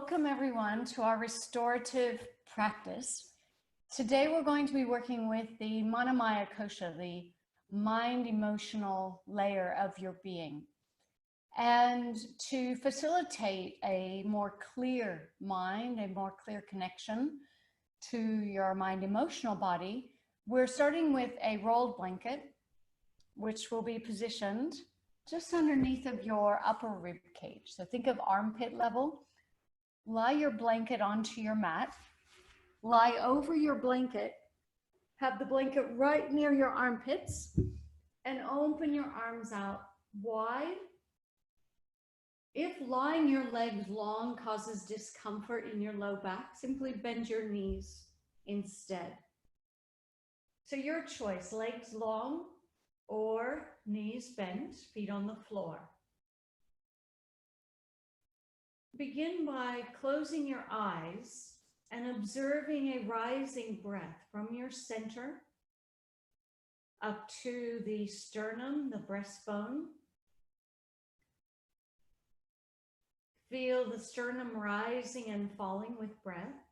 Welcome everyone to our restorative practice. Today we're going to be working with the Manamaya Kosha, the mind emotional layer of your being. And to facilitate a more clear mind, a more clear connection to your mind emotional body, we're starting with a rolled blanket, which will be positioned just underneath of your upper rib cage. So think of armpit level. Lie your blanket onto your mat. Lie over your blanket. Have the blanket right near your armpits and open your arms out wide. If lying your legs long causes discomfort in your low back, simply bend your knees instead. So your choice, legs long or knees bent, feet on the floor. Begin by closing your eyes and observing a rising breath from your center up to the sternum, the breastbone. Feel the sternum rising and falling with breath.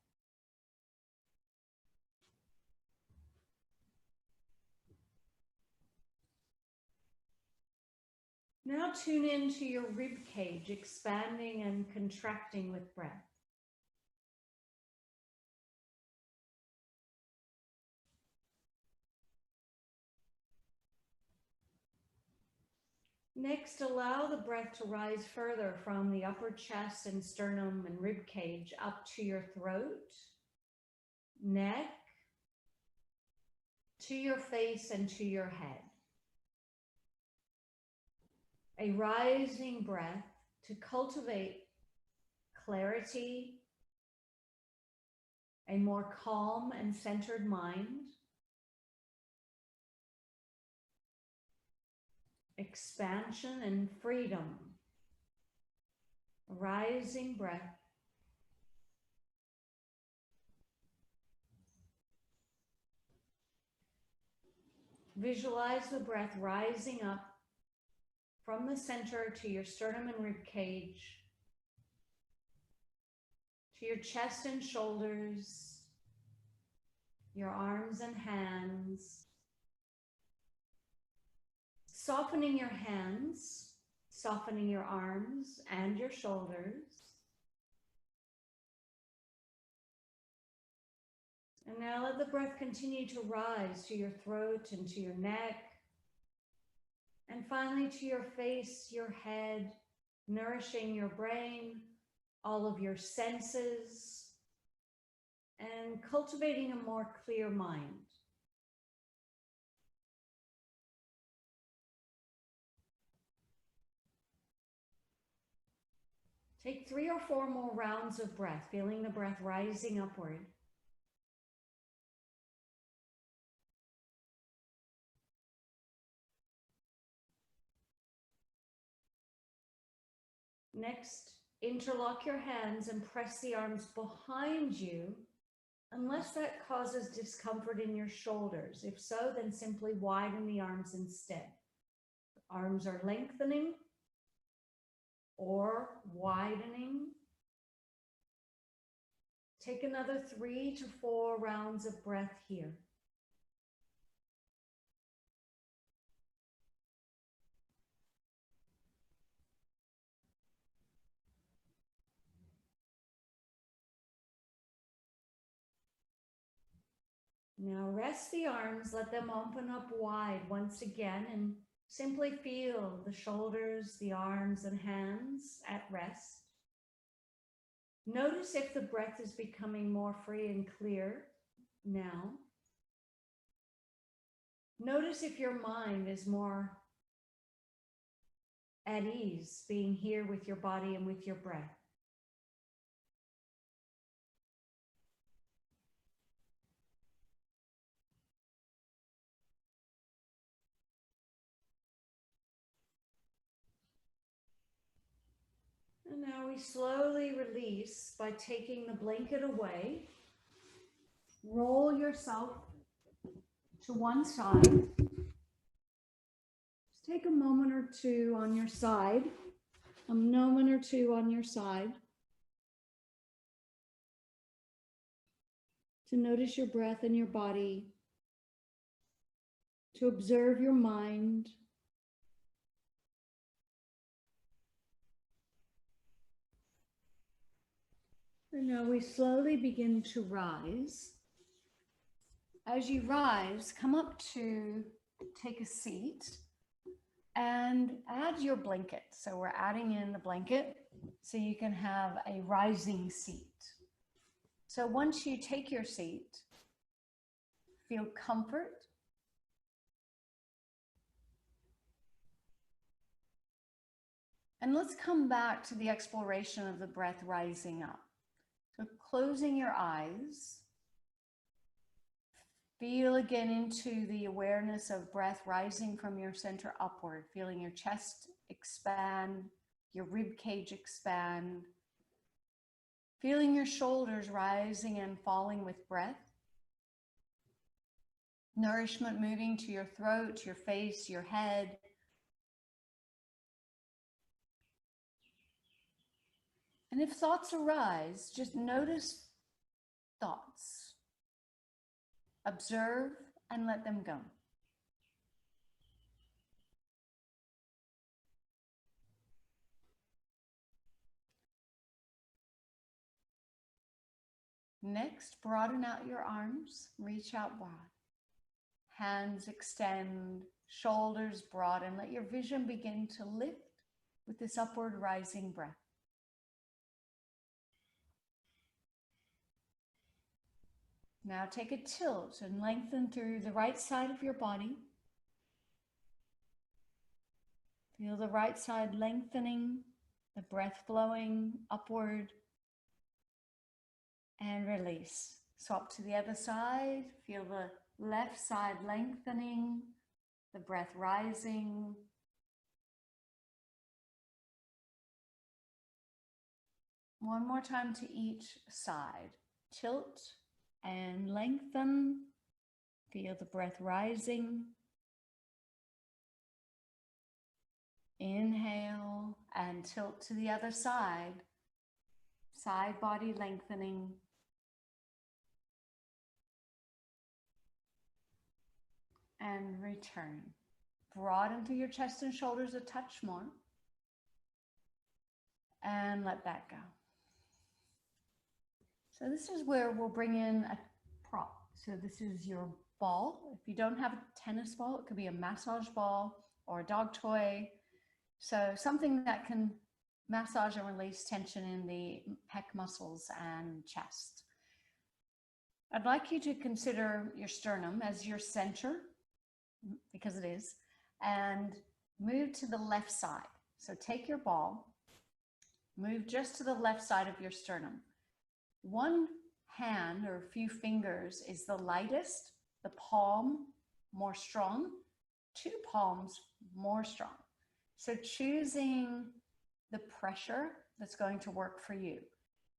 Now tune into your rib cage, expanding and contracting with breath. Next, allow the breath to rise further from the upper chest and sternum and rib cage up to your throat, neck, to your face and to your head. A rising breath to cultivate clarity, a more calm and centered mind, expansion and freedom. A rising breath. Visualize the breath rising up from the center to your sternum and rib cage, to your chest and shoulders, your arms and hands. Softening your hands, softening your arms and your shoulders. And now let the breath continue to rise to your throat and to your neck. And finally to your face, your head, nourishing your brain, all of your senses, and cultivating a more clear mind. Take 3 or 4 more rounds of breath, feeling the breath rising upward. Next, interlock your hands and press the arms behind you, unless that causes discomfort in your shoulders. If so, then simply widen the arms instead. The arms are lengthening or widening. Take another 3 to 4 rounds of breath here. Now rest the arms, let them open up wide once again, and simply feel the shoulders, the arms and hands at rest. Notice if the breath is becoming more free and clear now. Notice if your mind is more at ease, being here with your body and with your breath. And now we slowly release by taking the blanket away. Roll yourself to one side. Just take a moment or two on your side. A moment or two on your side. to notice your breath and your body, to observe your mind. And now we slowly begin to rise. As you rise, come up to take a seat and add your blanket. So we're adding in the blanket so you can have a rising seat. So once you take your seat, feel comfort. And let's come back to the exploration of the breath rising up. So closing your eyes, feel again into the awareness of breath rising from your center upward, feeling your chest expand, your rib cage expand, feeling your shoulders rising and falling with breath. Nourishment moving to your throat, your face, your head. And if thoughts arise, just notice thoughts. Observe and let them go. Next, broaden out your arms, reach out wide. Hands extend, shoulders broaden. Let your vision begin to lift with this upward rising breath. Now take a tilt and lengthen through the right side of your body. Feel the right side lengthening, the breath flowing upward, and release. Swap to the other side. Feel the left side lengthening, the breath rising. One more time to each side. Tilt and lengthen. Feel the breath rising. Inhale and tilt to the other side. Side body lengthening. And return. Broaden through your chest and shoulders a touch more. And let that go. So this is where we'll bring in a prop. So this is your ball. If you don't have a tennis ball, it could be a massage ball or a dog toy. So something that can massage and release tension in the pec muscles and chest. I'd like you to consider your sternum as your center, because it is, and move to the left side. So take your ball, move just to the left side of your sternum. One hand or a few fingers is the lightest, the palm more strong, two palms more strong. So choosing the pressure that's going to work for you.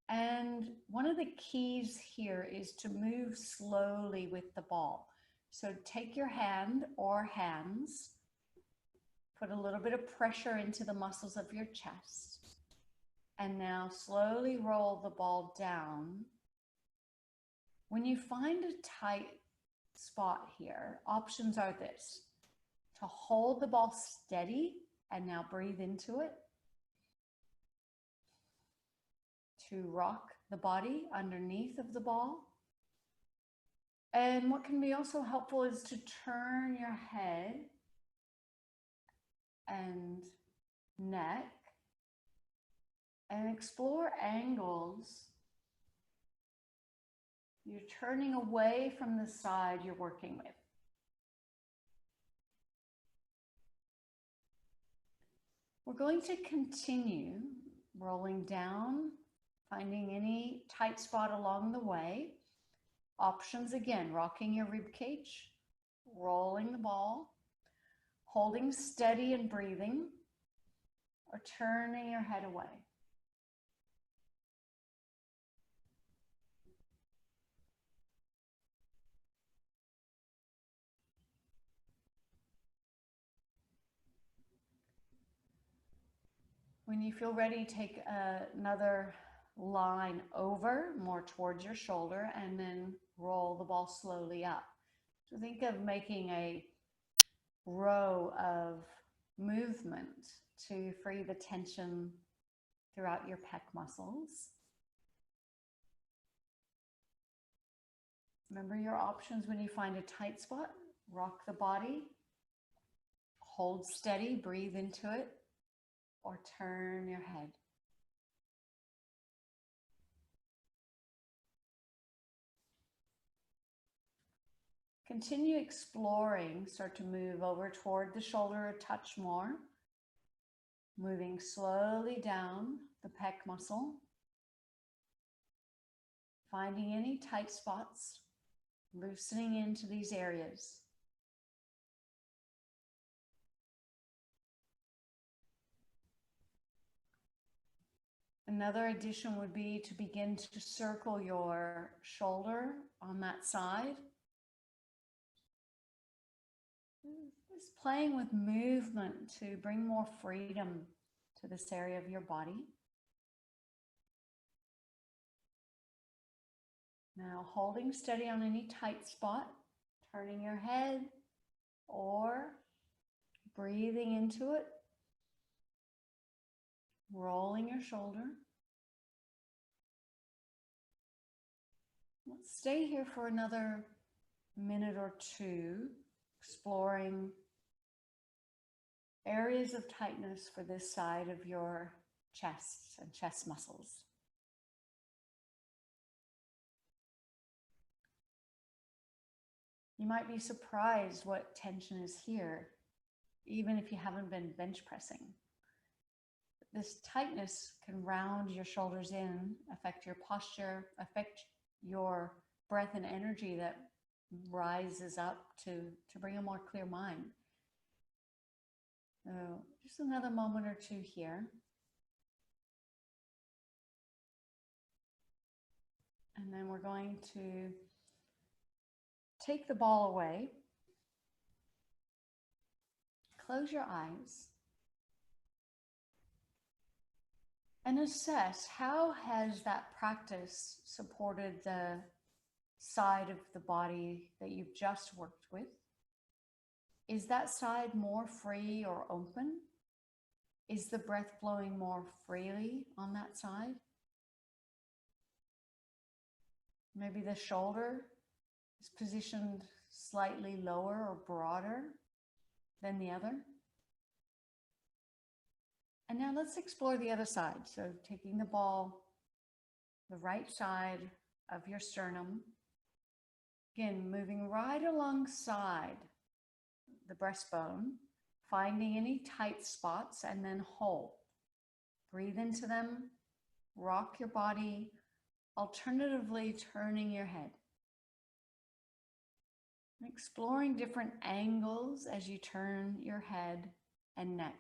And one of the keys here is to move slowly with the ball. So take your hand or hands, put a little bit of pressure into the muscles of your chest, and now slowly roll the ball down. When you find a tight spot here, options are this: to hold the ball steady and now breathe into it, to rock the body underneath of the ball. And what can be also helpful is to turn your head and neck and explore angles. You're turning away from the side you're working with. We're going to continue rolling down, finding any tight spot along the way. Options again: rocking your rib cage, rolling the ball, holding steady and breathing, or turning your head away. When you feel ready, take another line over more towards your shoulder and then roll the ball slowly up. So think of making a row of movement to free the tension throughout your pec muscles. Remember your options when you find a tight spot. Rock the body, hold steady, breathe into it, or turn your head. Continue exploring. Start to move over toward the shoulder a touch more. Moving slowly down the pec muscle. Finding any tight spots. Loosening into these areas. Another addition would be to begin to circle your shoulder on that side. Just playing with movement to bring more freedom to this area of your body. Now holding steady on any tight spot, turning your head or breathing into it, rolling your shoulder. Let's stay here for another minute or two, exploring areas of tightness for this side of your chest and chest muscles. You might be surprised what tension is here, even if you haven't been bench pressing. This tightness can round your shoulders in, affect your posture, affect your breath and energy that rises up to bring a more clear mind. So just another moment or two here. And then we're going to take the ball away. Close your eyes. And assess, how has that practice supported the side of the body that you've just worked with? Is that side more free or open? Is the breath flowing more freely on that side? Maybe the shoulder is positioned slightly lower or broader than the other. And now let's explore the other side. So taking the ball, the right side of your sternum, again, moving right alongside the breastbone, finding any tight spots and then hold. Breathe into them, rock your body, alternatively turning your head. And exploring different angles as you turn your head and neck.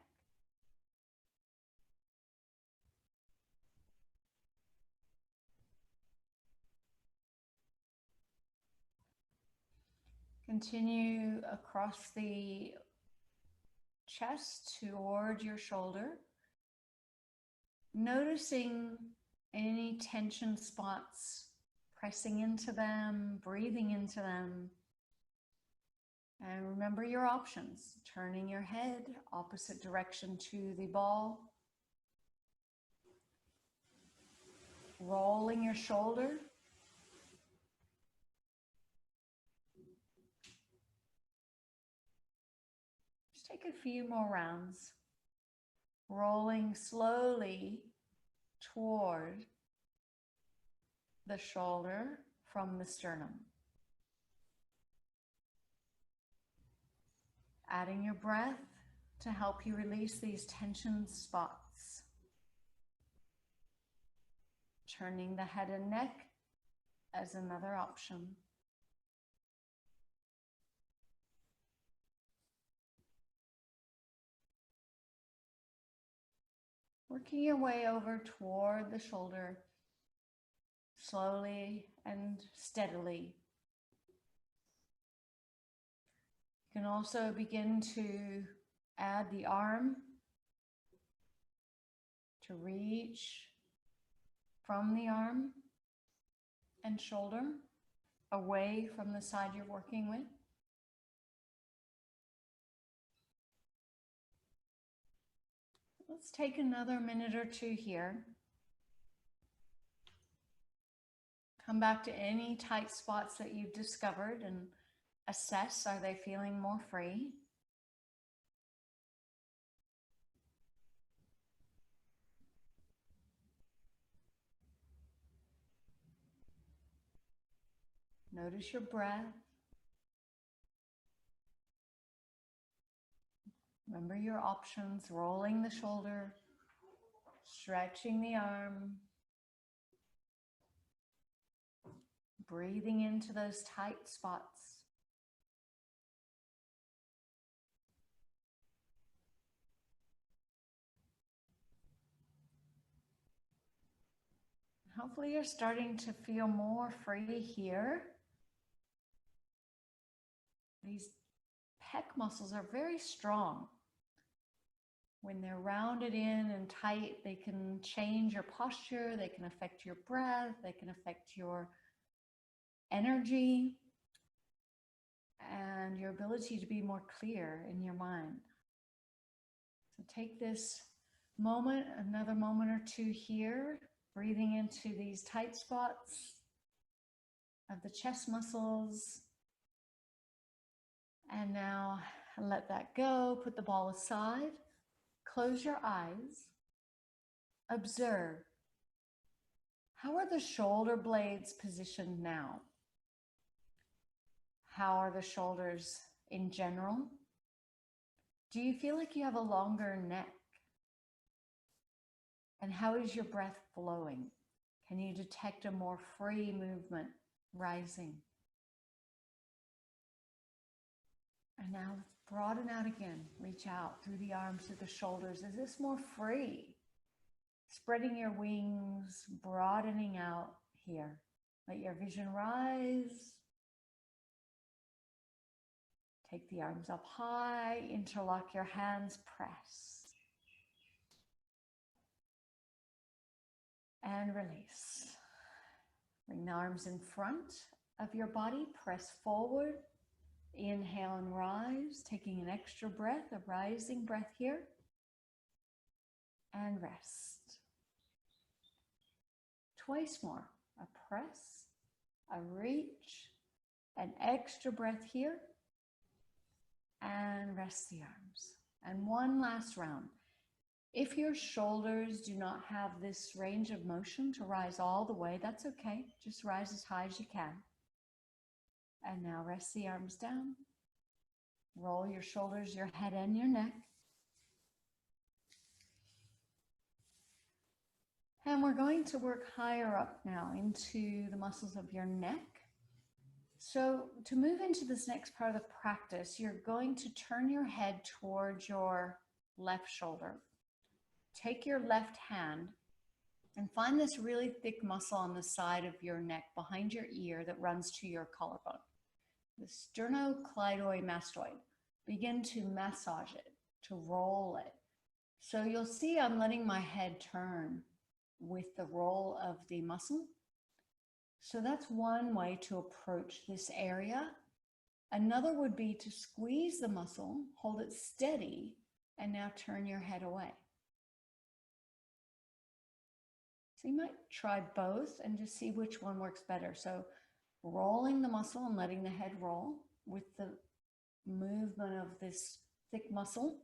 Continue across the chest toward your shoulder, noticing any tension spots, pressing into them, breathing into them. And remember your options, turning your head opposite direction to the ball, rolling your shoulder, take a few more rounds, rolling slowly toward the shoulder from the sternum. Adding your breath to help you release these tension spots. Turning the head and neck as another option. Working your way over toward the shoulder, slowly and steadily. You can also begin to add the arm to reach from the arm and shoulder, away from the side you're working with. Let's take another minute or two here. Come back to any tight spots that you've discovered and assess, are they feeling more free? Notice your breath. Remember your options, rolling the shoulder, stretching the arm, breathing into those tight spots. Hopefully you're starting to feel more free here. These pec muscles are very strong. When they're rounded in and tight, they can change your posture, they can affect your breath, they can affect your energy and your ability to be more clear in your mind. So take this moment, another moment or two here, breathing into these tight spots of the chest muscles. And now let that go, put the ball aside, close your eyes, observe. How are the shoulder blades positioned now? How are the shoulders in general? Do you feel like you have a longer neck? And how is your breath flowing? Can you detect a more free movement rising? And now broaden out again. Reach out through the arms, through the shoulders. Is this more free? Spreading your wings, broadening out here. Let your vision rise. Take the arms up high, interlock your hands, press. And release. Bring the arms in front of your body, press forward. Inhale and rise, taking an extra breath, a rising breath here. And rest. Twice more, a press, a reach, an extra breath here. And rest the arms. And one last round. If your shoulders do not have this range of motion to rise all the way, that's okay. Just rise as high as you can. And now rest the arms down. Roll your shoulders, your head, and your neck. And we're going to work higher up now into the muscles of your neck. So to move into this next part of the practice, you're going to turn your head towards your left shoulder. Take your left hand and find this really thick muscle on the side of your neck behind your ear that runs to your collarbone. The sternocleidomastoid. Begin to massage it, to roll it. So you'll see I'm letting my head turn with the roll of the muscle. So that's one way to approach this area. Another would be to squeeze the muscle, hold it steady, and now turn your head away. So you might try both and just see which one works better. So rolling the muscle and letting the head roll with the movement of this thick muscle,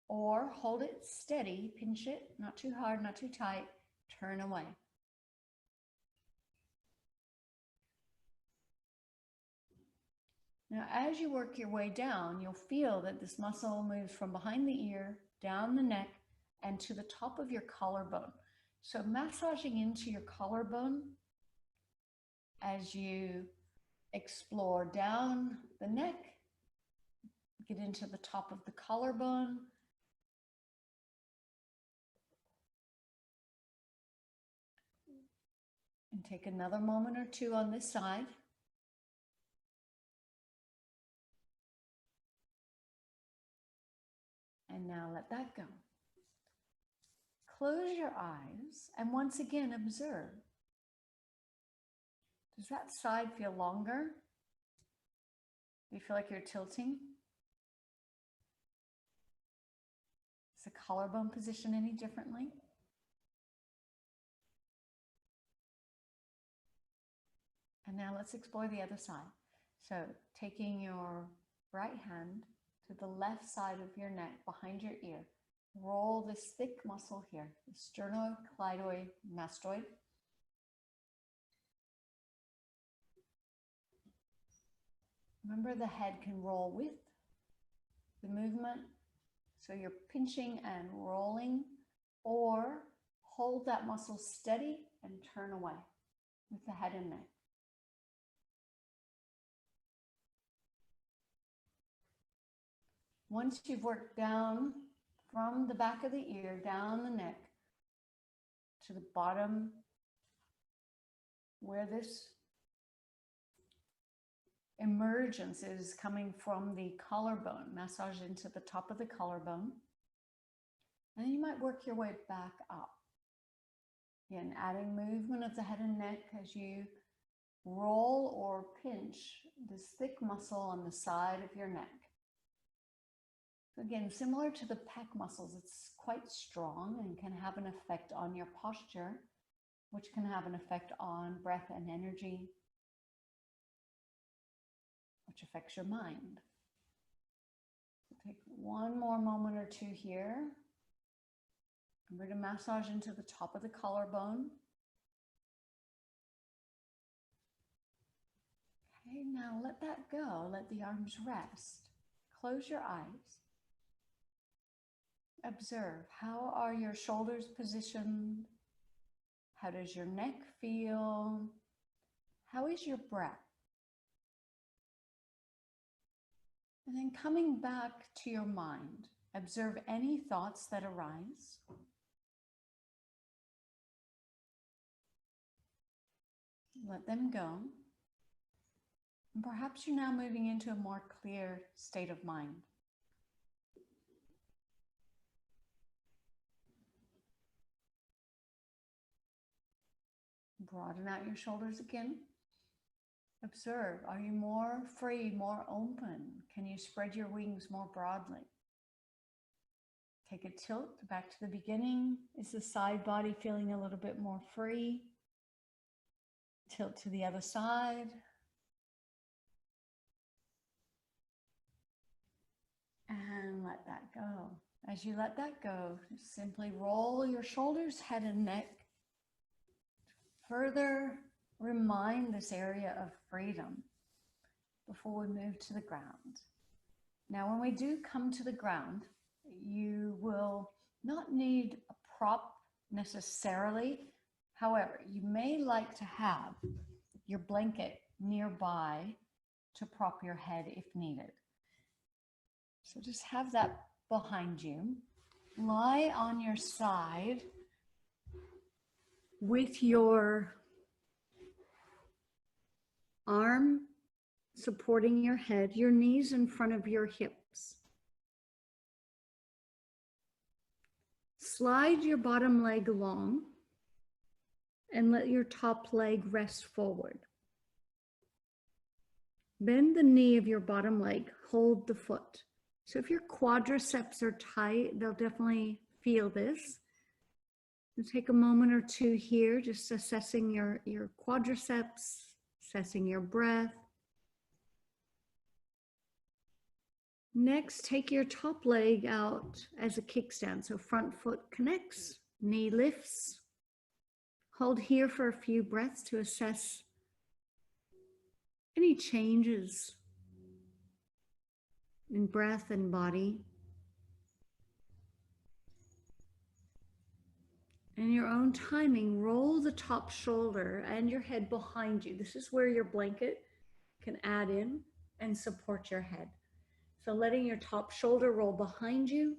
or hold it steady, pinch it, not too hard, not too tight, turn away. Now, as you work your way down, you'll feel that this muscle moves from behind the ear, down the neck, and to the top of your collarbone. So massaging into your collarbone as you explore down the neck, get into the top of the collarbone, and take another moment or two on this side. And now let that go. close your eyes and once again observe. Does that side feel longer? Do you feel like you're tilting? Is the collarbone position any differently? And now let's explore the other side. So taking your right hand to the left side of your neck behind your ear, roll this thick muscle here, the sternocleidomastoid mastoid. Remember, the head can roll with the movement. So you're pinching and rolling, or hold that muscle steady and turn away with the head and neck. Once you've worked down from the back of the ear, down the neck, to the bottom where this emergence is coming from the collarbone, massage into the top of the collarbone. And then you might work your way back up. Again, adding movement of the head and neck as you roll or pinch this thick muscle on the side of your neck. Again, similar to the pec muscles, it's quite strong and can have an effect on your posture, which can have an effect on breath and energy, which affects your mind. So take one more moment or two here. We're going to massage into the top of the collarbone. Okay, now let that go. Let the arms rest. Close your eyes. Observe, how are your shoulders positioned? How does your neck feel? How is your breath? And then coming back to your mind, observe any thoughts that arise. Let them go. And perhaps you're now moving into a more clear state of mind. Broaden out your shoulders again. Observe, are you more free, more open? Can you spread your wings more broadly? Take a tilt back to the beginning. Is the side body feeling a little bit more free? Tilt to the other side. And let that go. As you let that go, simply roll your shoulders, head and neck. Further remind this area of freedom before we move to the ground. Now, when we do come to the ground, you will not need a prop necessarily. However, you may like to have your blanket nearby to prop your head if needed. So just have that behind you. Lie on your side with your arm supporting your head, your knees in front of your hips. Slide your bottom leg along and let your top leg rest forward. Bend the knee of your bottom leg, hold the foot. So if your quadriceps are tight, they'll definitely feel this. And take a moment or two here, just assessing your quadriceps, assessing your breath. Next, take your top leg out as a kickstand. So front foot connects, knee lifts. Hold here for a few breaths to assess any changes in breath and body. In your own timing, roll the top shoulder and your head behind you. This is where your blanket can add in and support your head. So letting your top shoulder roll behind you,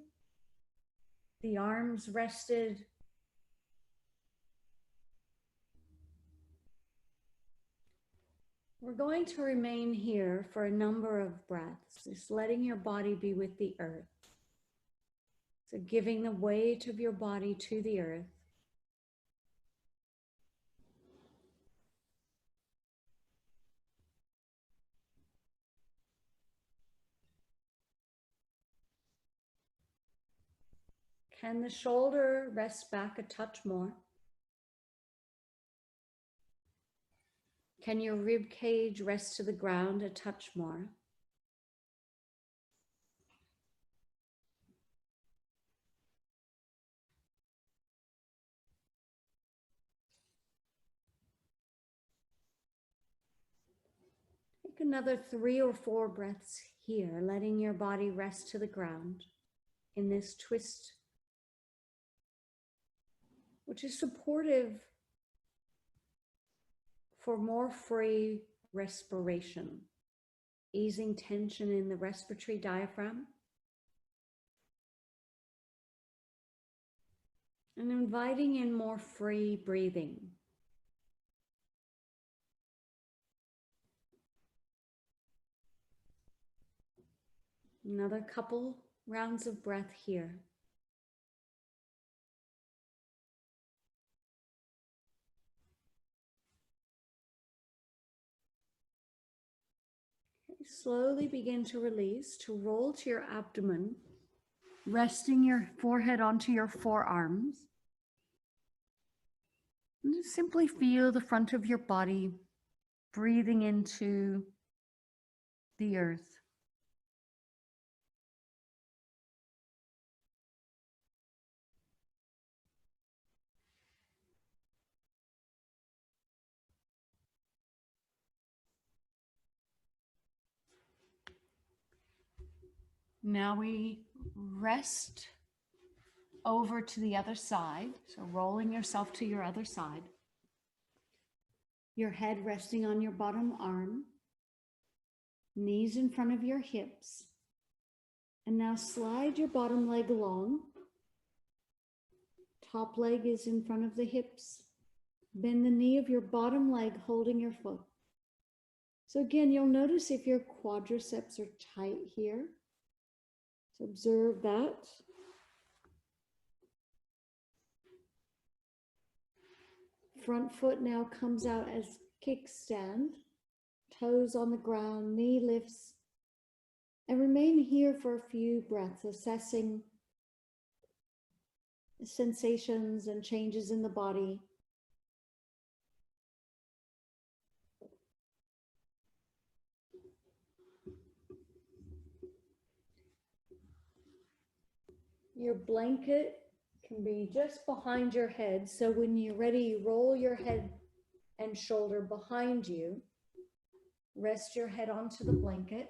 the arms rested. We're going to remain here for a number of breaths, just letting your body be with the earth. So giving the weight of your body to the earth. Can the shoulder rest back a touch more? Can your rib cage rest to the ground a touch more? Take another 3 or 4 breaths here, letting your body rest to the ground in this twist, which is supportive for more free respiration, easing tension in the respiratory diaphragm, and inviting in more free breathing. Another couple rounds of breath here. Okay, slowly begin to release, to roll to your abdomen, resting your forehead onto your forearms. And just simply feel the front of your body breathing into the earth. Now we rest over to the other side. So rolling yourself to your other side. Your head resting on your bottom arm. Knees in front of your hips. And now slide your bottom leg along. Top leg is in front of the hips. Bend the knee of your bottom leg holding your foot. So again, you'll notice if your quadriceps are tight here. So observe that. Front foot now comes out as kickstand. Toes on the ground, knee lifts. And remain here for a few breaths, assessing sensations and changes in the body. Your blanket can be just behind your head. So when you're ready, you roll your head and shoulder behind you. Rest your head onto the blanket.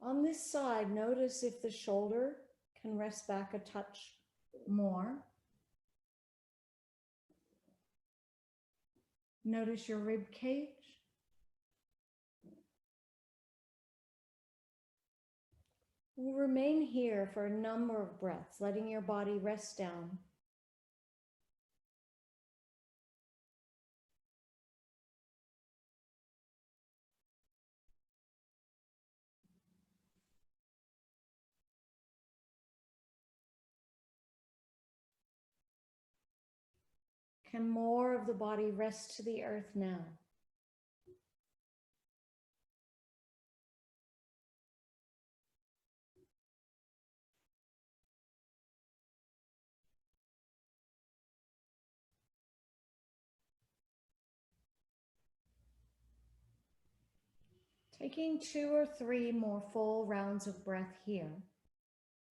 On this side, notice if the shoulder can rest back a touch more. Notice your rib cage. We'll remain here for a number of breaths, letting your body rest down. Can more of the body rest to the earth now? Taking 2 or 3 more full rounds of breath here,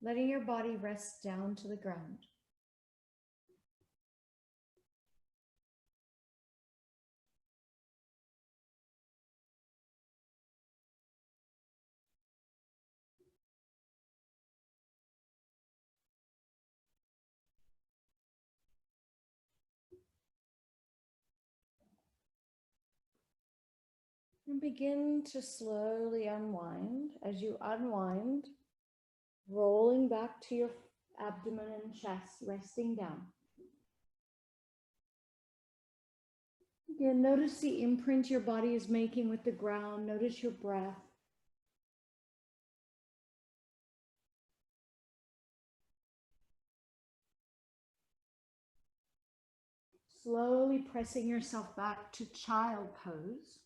letting your body rest down to the ground. And begin to slowly unwind. As you unwind, rolling back to your abdomen and chest, resting down. Yeah, notice the imprint your body is making with the ground. Notice your breath. Slowly pressing yourself back to child pose.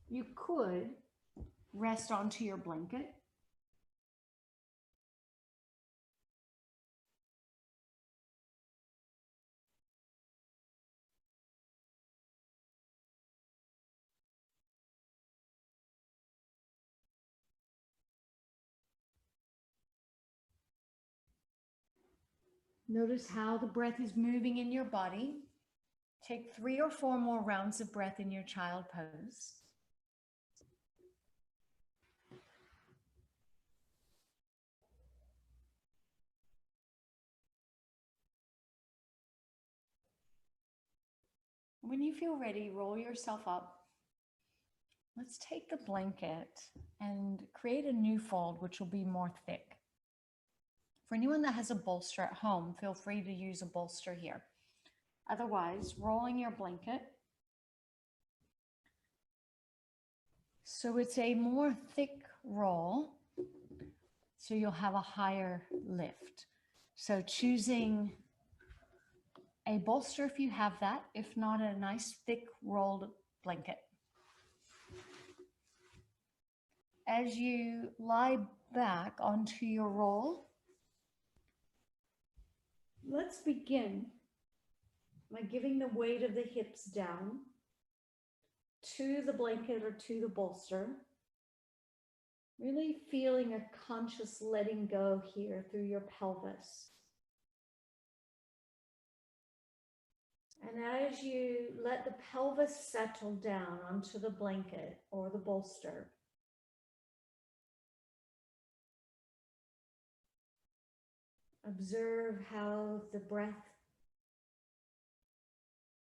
You could rest onto your blanket. Notice how the breath is moving in your body. Take 3 or 4 more rounds of breath in your child pose. When you feel ready, roll yourself up. Let's take the blanket and create a new fold, which will be more thick. For anyone that has a bolster at home, feel free to use a bolster here. Otherwise, rolling your blanket so it's a more thick roll, so you'll have a higher lift. So choosing a bolster if you have that, if not, a nice thick rolled blanket. As you lie back onto your roll, let's begin by giving the weight of the hips down to the blanket or to the bolster. Really feeling a conscious letting go here through your pelvis. And as you let the pelvis settle down onto the blanket or the bolster, observe how the breath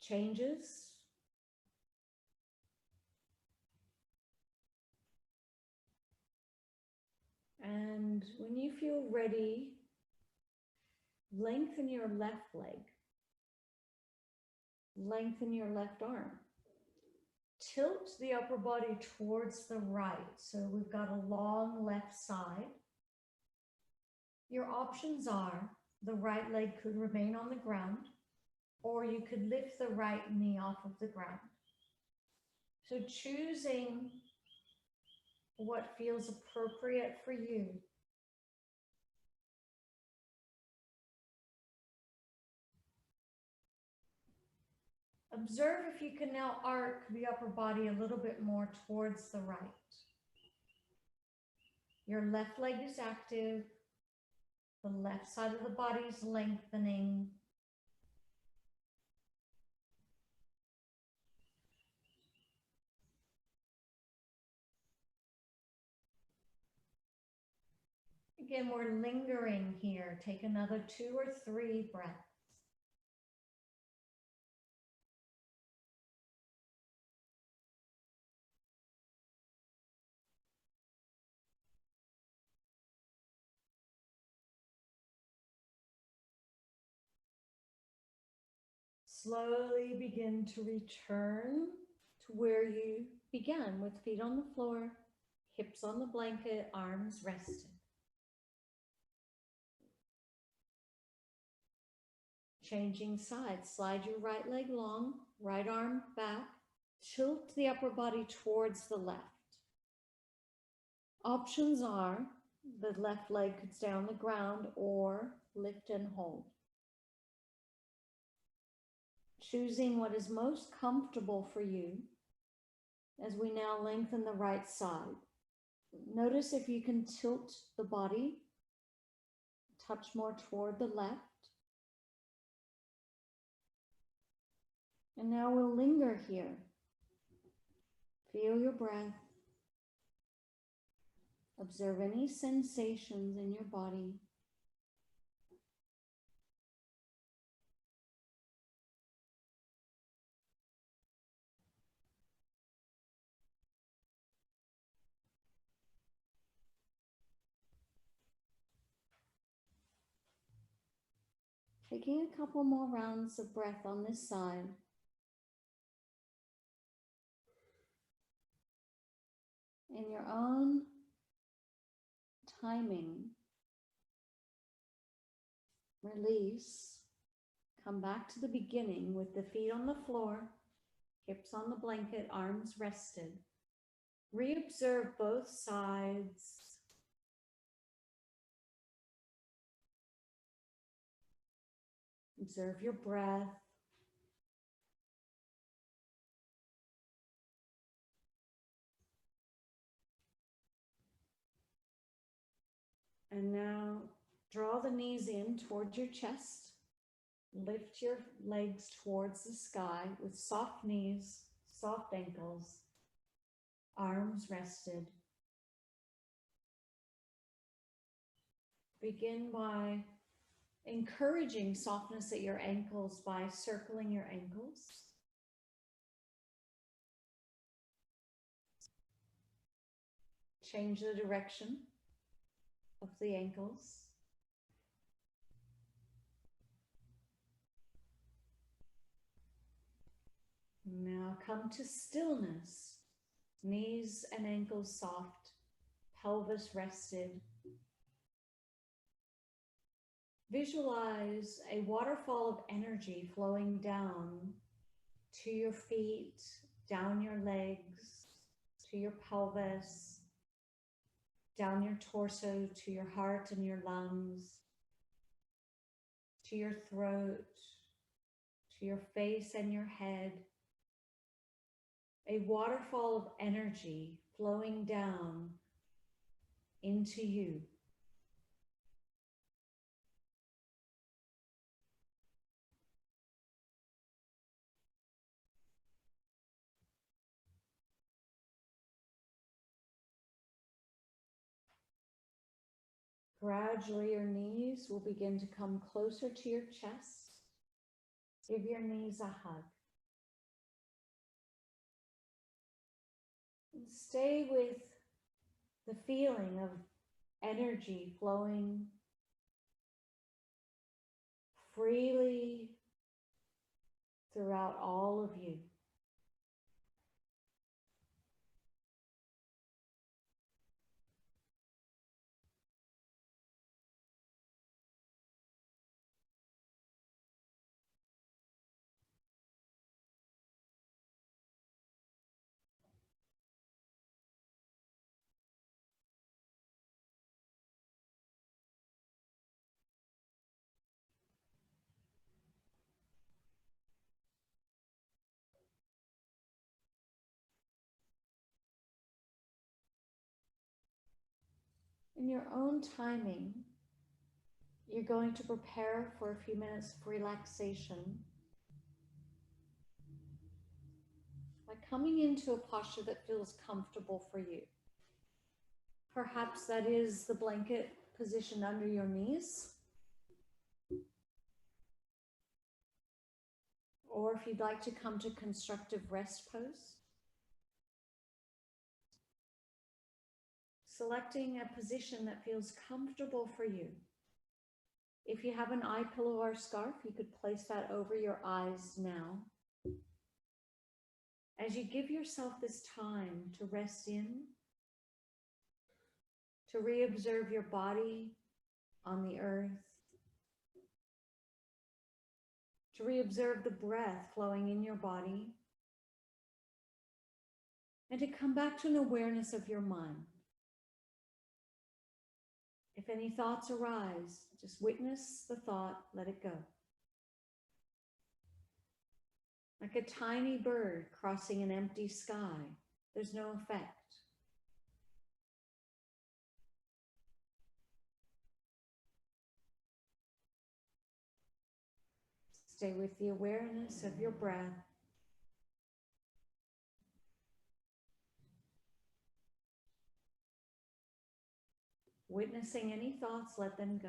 changes. And when you feel ready, lengthen your left leg. Lengthen your left arm. Tilt the upper body towards the right. So we've got a long left side. Your options are the right leg could remain on the ground, or you could lift the right knee off of the ground. So choosing what feels appropriate for you. Observe if you can now arc the upper body a little bit more towards the right. Your left leg is active. The left side of the body is lengthening. Again, we're lingering here. Take another 2 or 3 breaths. Slowly begin to return to where you began, with feet on the floor, hips on the blanket, arms rested. Changing sides, slide your right leg long, right arm back, tilt the upper body towards the left. Options are the left leg could stay on the ground or lift and hold. Choosing what is most comfortable for you as we now lengthen the right side. Notice if you can tilt the body, touch more toward the left. And now we'll linger here. Feel your breath. Observe any sensations in your body. Taking a couple more rounds of breath on this side. In your own timing, release. Come back to the beginning with the feet on the floor, hips on the blanket, arms rested. Reobserve both sides. Observe your breath. And now draw the knees in towards your chest. Lift your legs towards the sky with soft knees, soft ankles, arms rested. Begin by encouraging softness at your ankles by circling your ankles. Change the direction of the ankles. Now come to stillness. Knees and ankles soft, pelvis rested. Visualize a waterfall of energy flowing down to your feet, down your legs, to your pelvis, down your torso, to your heart and your lungs, to your throat, to your face and your head. A waterfall of energy flowing down into you. Gradually, your knees will begin to come closer to your chest. Give your knees a hug. And stay with the feeling of energy flowing freely throughout all of you. In your own timing, you're going to prepare for a few minutes of relaxation by coming into a posture that feels comfortable for you. Perhaps that is the blanket positioned under your knees. Or if you'd like to come to constructive rest pose. Selecting a position that feels comfortable for you. If you have an eye pillow or scarf, you could place that over your eyes now. As you give yourself this time to rest in, to reobserve your body on the earth, to reobserve the breath flowing in your body, and to come back to an awareness of your mind. If any thoughts arise, just witness the thought, let it go. Like a tiny bird crossing an empty sky, there's no effect. Stay with the awareness of your breath. Witnessing any thoughts, let them go.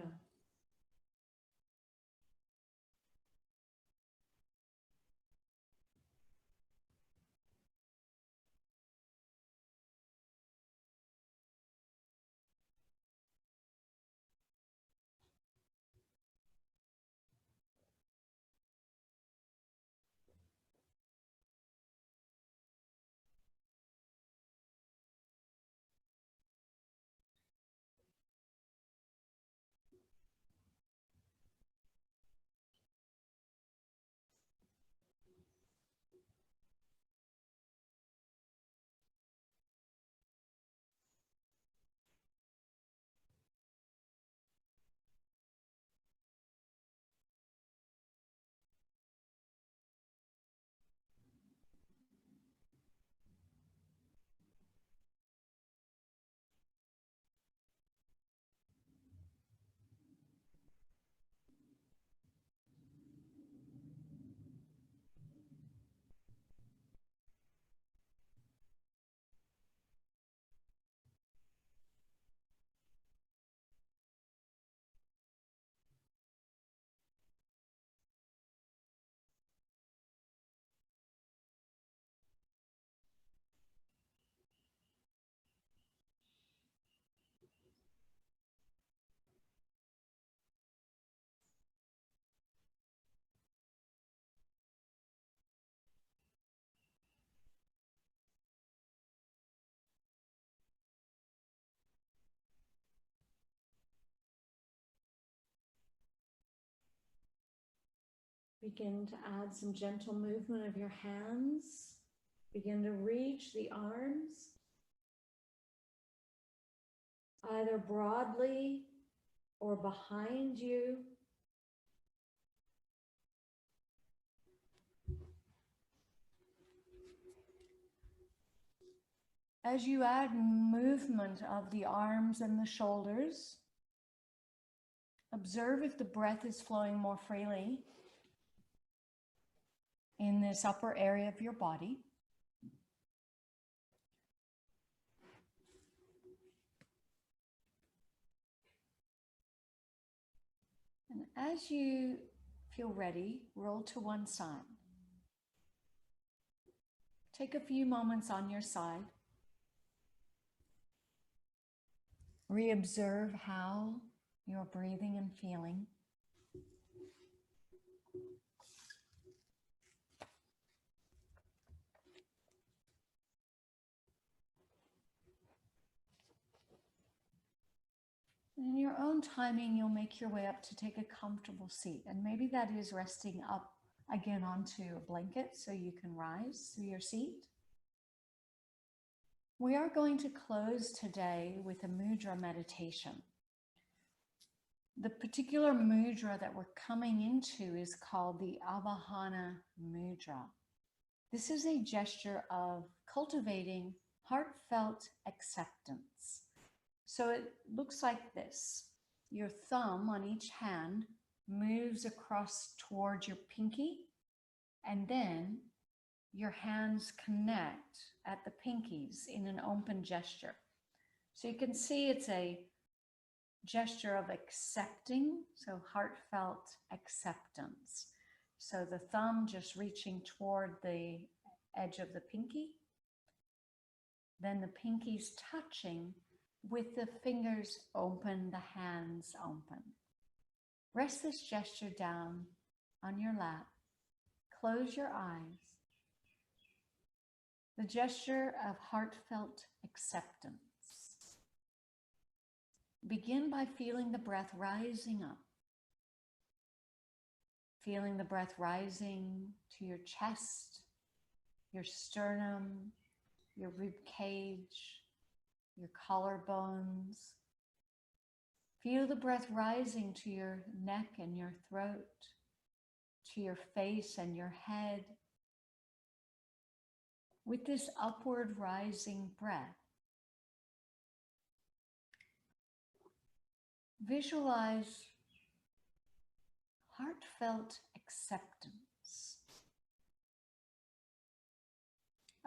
Begin to add some gentle movement of your hands. Begin to reach the arms, either broadly or behind you. As you add movement of the arms and the shoulders, observe if the breath is flowing more freely in this upper area of your body. And as you feel ready, roll to one side. Take a few moments on your side. Reobserve how you're breathing and feeling. In your own timing, you'll make your way up to take a comfortable seat. And maybe that is resting up again onto a blanket so you can rise through your seat. We are going to close today with a mudra meditation. The particular mudra that we're coming into is called the Avahana mudra. This is a gesture of cultivating heartfelt acceptance. So it looks like this. Your thumb on each hand moves across towards your pinky, and then your hands connect at the pinkies in an open gesture. So you can see it's a gesture of accepting, so heartfelt acceptance. So the thumb just reaching toward the edge of the pinky, then the pinkies touching with the fingers open, the hands open. Rest this gesture down on your lap. Close your eyes. The gesture of heartfelt acceptance. Begin by feeling the breath rising up. Feeling the breath rising to your chest, your sternum, your rib cage, your collarbones. Feel the breath rising to your neck and your throat, to your face and your head. With this upward rising breath, visualize heartfelt acceptance,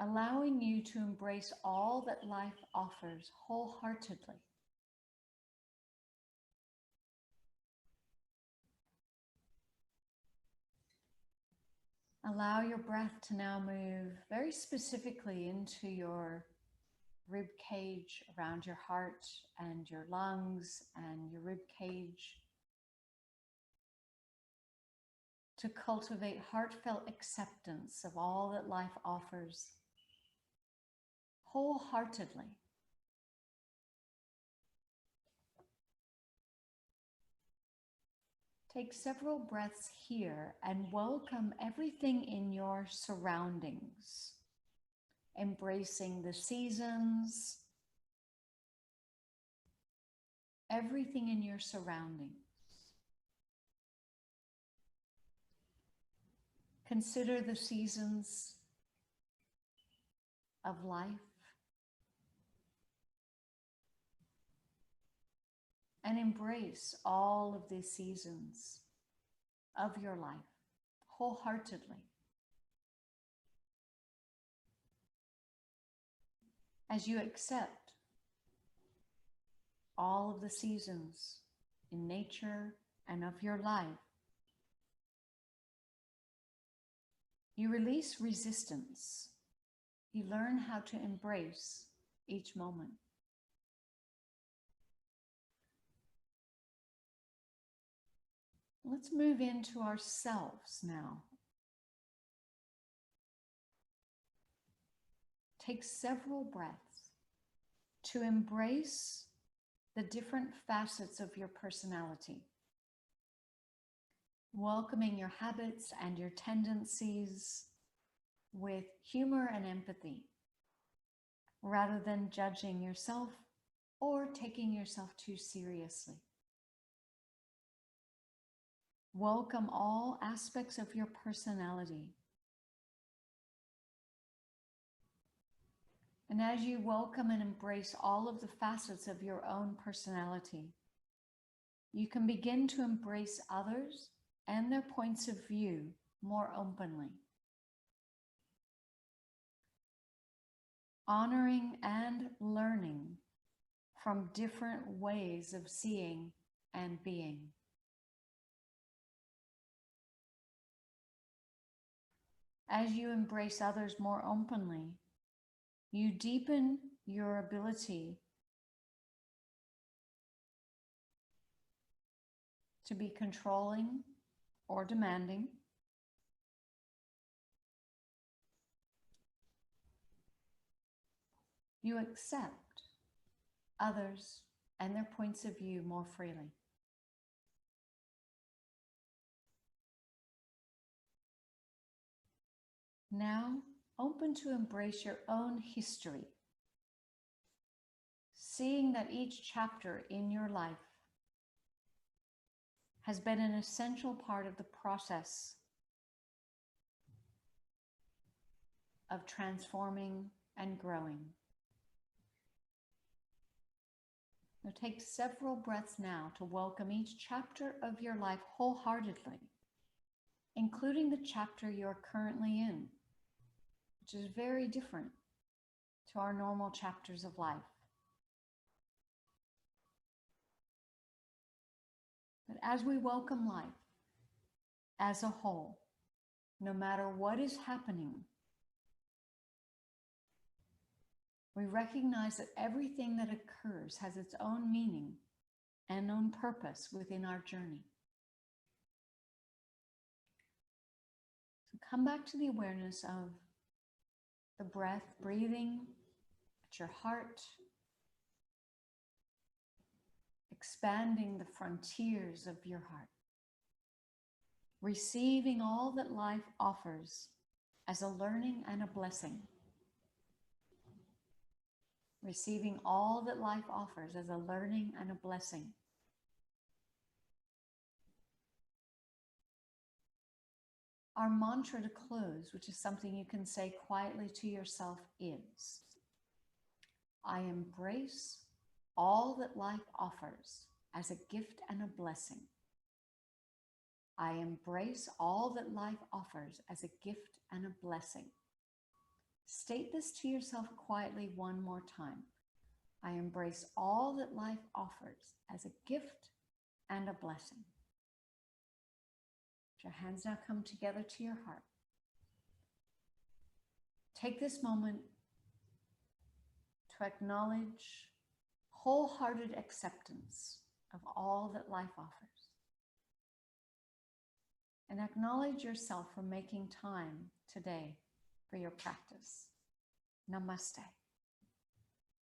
allowing you to embrace all that life offers wholeheartedly. Allow your breath to now move very specifically into your rib cage, around your heart and your lungs and your rib cage, to cultivate heartfelt acceptance of all that life offers wholeheartedly. Take several breaths here and welcome everything in your surroundings, embracing the seasons, everything in your surroundings. Consider the seasons of life and embrace all of the seasons of your life wholeheartedly. As you accept all of the seasons in nature and of your life, you release resistance. You learn how to embrace each moment. Let's move into ourselves now. Take several breaths to embrace the different facets of your personality. welcoming your habits and your tendencies with humor and empathy, rather than judging yourself or taking yourself too seriously. Welcome all aspects of your personality. And as you welcome and embrace all of the facets of your own personality, you can begin to embrace others and their points of view more openly, honoring and learning from different ways of seeing and being. As you embrace others more openly, you deepen your ability to be controlling or demanding. You accept others and their points of view more freely. Now, open to embrace your own history, seeing that each chapter in your life has been an essential part of the process of transforming and growing. Now take several breaths now to welcome each chapter of your life wholeheartedly, including the chapter you're currently in, which is very different to our normal chapters of life. But as we welcome life as a whole, no matter what is happening, we recognize that everything that occurs has its own meaning and own purpose within our journey. So come back to the awareness of the breath, breathing at your heart, expanding the frontiers of your heart, receiving all that life offers as a learning and a blessing. Receiving all that life offers as a learning and a blessing. Our mantra to close, which is something you can say quietly to yourself, is, I embrace all that life offers as a gift and a blessing. I embrace all that life offers as a gift and a blessing. State this to yourself quietly one more time. I embrace all that life offers as a gift and a blessing. Let your hands now come together to your heart. Take this moment to acknowledge wholehearted acceptance of all that life offers. And acknowledge yourself for making time today for your practice. Namaste.